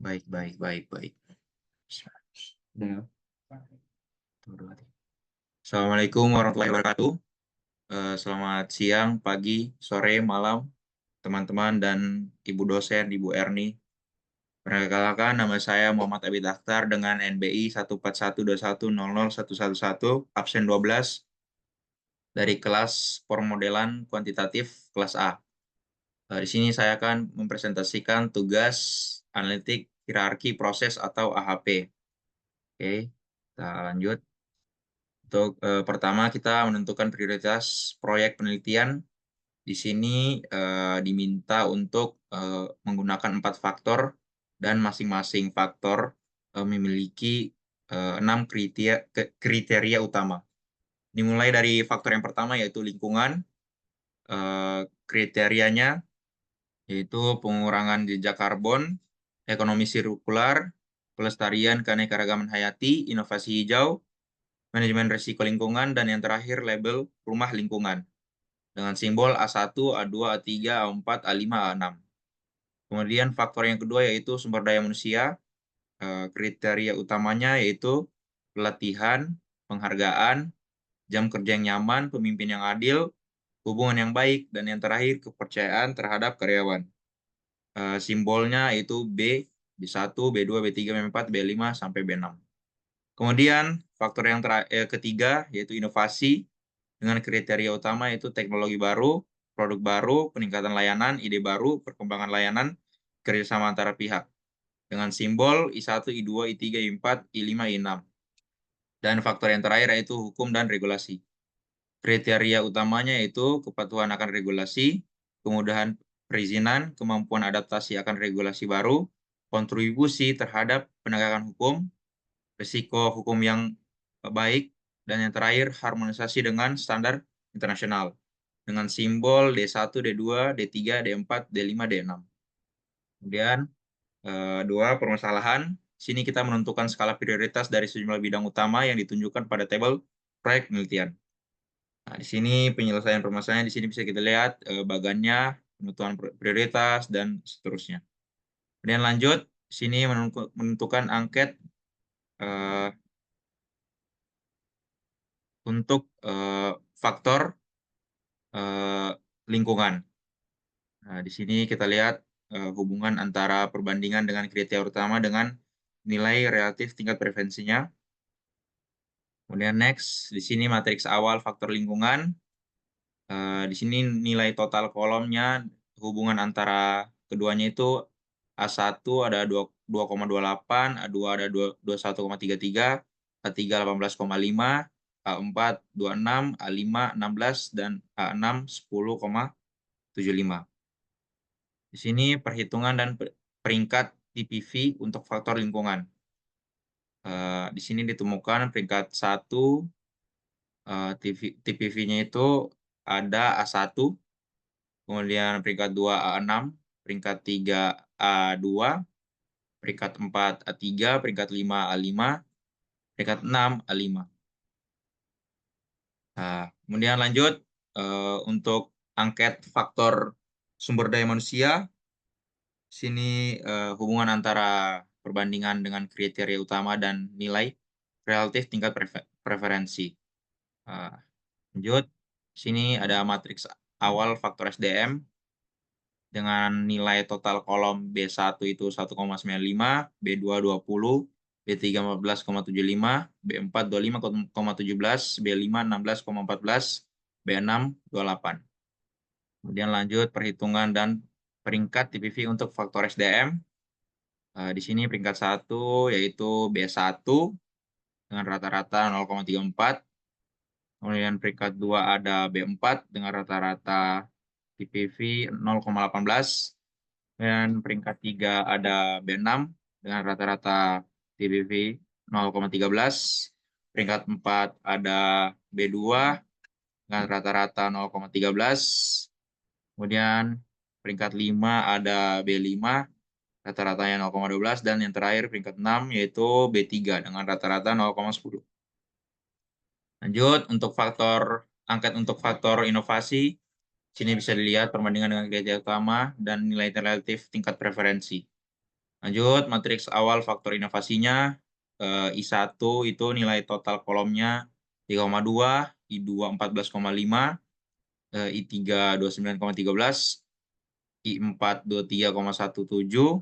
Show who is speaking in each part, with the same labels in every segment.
Speaker 1: Baik, baik, baik, baik. Udah. Assalamualaikum warahmatullahi wabarakatuh. Selamat siang, pagi, sore, malam, teman-teman dan Ibu dosen, Ibu Erni. Perkenalkan, nama saya Muhammad Abid Akhtar dengan NBI 14121001111, absen 12 dari kelas Permodelan Kuantitatif kelas A. Di sini saya akan mempresentasikan tugas analitik hierarki proses atau AHP. Oke, kita lanjut. Untuk pertama, kita menentukan prioritas proyek penelitian. Di sini diminta untuk menggunakan 4 faktor dan masing-masing faktor memiliki 6 kriteria utama. Dimulai dari faktor yang pertama yaitu lingkungan. Kriterianya yaitu pengurangan jejak karbon, ekonomi sirkular, pelestarian keanekaragaman hayati, inovasi hijau, manajemen risiko lingkungan, dan yang terakhir label rumah lingkungan dengan simbol A1, A2, A3, A4, A5, A6. Kemudian faktor yang kedua yaitu sumber daya manusia. Kriteria utamanya yaitu pelatihan, penghargaan, jam kerja yang nyaman, pemimpin yang adil, hubungan yang baik, dan yang terakhir kepercayaan terhadap karyawan. Simbolnya yaitu B, B1, B2, B3, B4, B5, sampai B6. Kemudian faktor yang ketiga yaitu inovasi dengan kriteria utama yaitu teknologi baru, produk baru, peningkatan layanan, ide baru, perkembangan layanan, kerjasama antara pihak. Dengan simbol I1, I2, I3, I4, I5, I6. Dan faktor yang terakhir yaitu hukum dan regulasi. Kriteria utamanya yaitu kepatuhan akan regulasi, kemudahan perizinan, kemampuan adaptasi akan regulasi baru, kontribusi terhadap penegakan hukum, risiko hukum yang baik, dan yang terakhir harmonisasi dengan standar internasional dengan simbol D1, D2, D3, D4, D5, D6. Kemudian dua permasalahan. Sini kita menentukan skala prioritas dari sejumlah bidang utama yang ditunjukkan pada tabel proyek penelitian. Nah, di sini penyelesaian permasalahan di sini bisa kita lihat bagannya, penentuan prioritas, dan seterusnya. Kemudian lanjut, sini menentukan angket untuk faktor lingkungan. Nah, di sini kita lihat hubungan antara perbandingan dengan kriteria utama dengan nilai relatif tingkat preferensinya. Kemudian next, di sini matriks awal faktor lingkungan. Di sini nilai total kolomnya, hubungan antara keduanya itu A1 ada 2,28, A2 ada 21,33, A3 18,5, A4 26, A5 16, dan A6 10,75. Di sini perhitungan dan peringkat TPV untuk faktor lingkungan. Di sini ditemukan peringkat 1, TPV-nya itu ada A1, kemudian peringkat 2 A6, peringkat 3 A2, peringkat 4 A3, peringkat 5 A5, peringkat 6 A5. Nah, kemudian lanjut untuk angket faktor sumber daya manusia. Sini hubungan antara perbandingan dengan kriteria utama dan nilai relatif tingkat preferensi. Lanjut, sini ada matriks awal faktor SDM dengan nilai total kolom B1 itu 1,95, B2 20, B3 14,75, B4 25,17, B5 16,14, B6 28. Kemudian lanjut perhitungan dan peringkat TPV untuk faktor SDM. Di sini peringkat 1 yaitu B1 dengan rata-rata 0,34. Kemudian peringkat 2 ada B4 dengan rata-rata TPV 0,18. Dan peringkat 3 ada B6 dengan rata-rata TPV 0,13. Peringkat 4 ada B2 dengan rata-rata 0,13. Kemudian peringkat 5 ada B5 rata-ratanya 0,12, dan yang terakhir peringkat 6 yaitu B3 dengan rata-rata 0,10. Lanjut, untuk angket untuk faktor inovasi, sini bisa dilihat perbandingan dengan kriteria utama dan nilai relatif tingkat preferensi. Lanjut, matriks awal faktor inovasinya, I1 itu nilai total kolomnya 3,2, I2 14,5, I3 29,13, I4 23,17,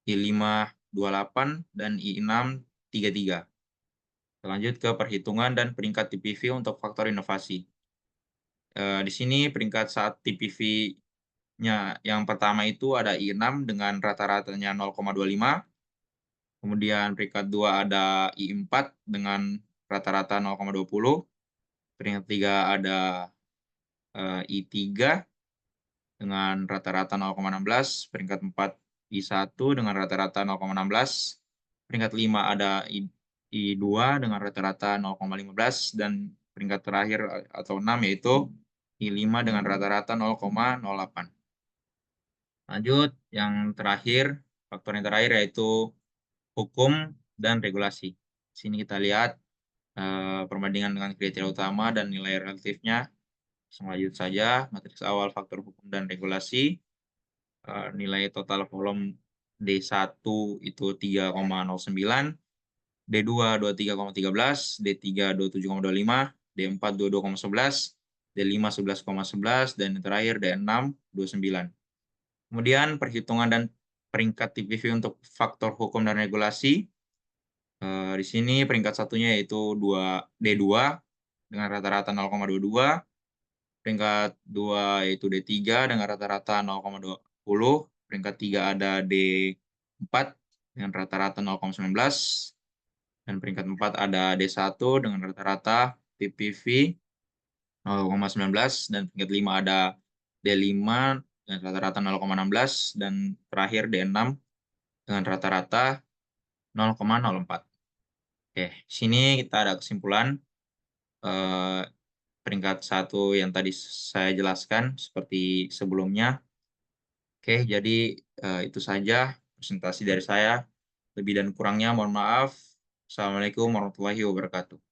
Speaker 1: I5 28, dan I6 33. Lanjut ke perhitungan dan peringkat TPV untuk faktor inovasi. Di sini peringkat saat TPV-nya yang pertama itu ada I6 dengan rata-ratanya 0,25. Kemudian peringkat 2 ada I4 dengan rata-rata 0,20. Peringkat 3 ada I3 dengan rata-rata 0,16. Peringkat 4 I1 dengan rata-rata 0,16. Peringkat 5 ada I2 dengan rata-rata 0,15. Dan peringkat terakhir atau 6 yaitu I5 dengan rata-rata 0,08. Lanjut, yang terakhir, faktor yang terakhir yaitu hukum dan regulasi. Di sini kita lihat perbandingan dengan kriteria utama dan nilai relatifnya. Langsung lanjut saja, matriks awal faktor hukum dan regulasi. Nilai total kolom D1 itu 3,09, D2 23,13, D3 27,25, D4 22,11, D5 11,11, dan yang terakhir D6 29. Kemudian perhitungan dan peringkat TPV untuk faktor hukum dan regulasi. Di sini peringkat satunya yaitu D2 dengan rata-rata 0,22. Peringkat 2 yaitu D3 dengan rata-rata 0,20. Peringkat 3 ada D4 dengan rata-rata 0,19. Dan peringkat 4 ada D1 dengan rata-rata TPV 0,19. Dan peringkat 5 ada D5 dengan rata-rata 0,16. Dan terakhir D6 dengan rata-rata 0,04. Oke, sini kita ada kesimpulan eh, peringkat 1 yang tadi saya jelaskan seperti sebelumnya. Oke, jadi itu saja presentasi dari saya. Lebih dan kurangnya mohon maaf. Assalamualaikum warahmatullahi wabarakatuh.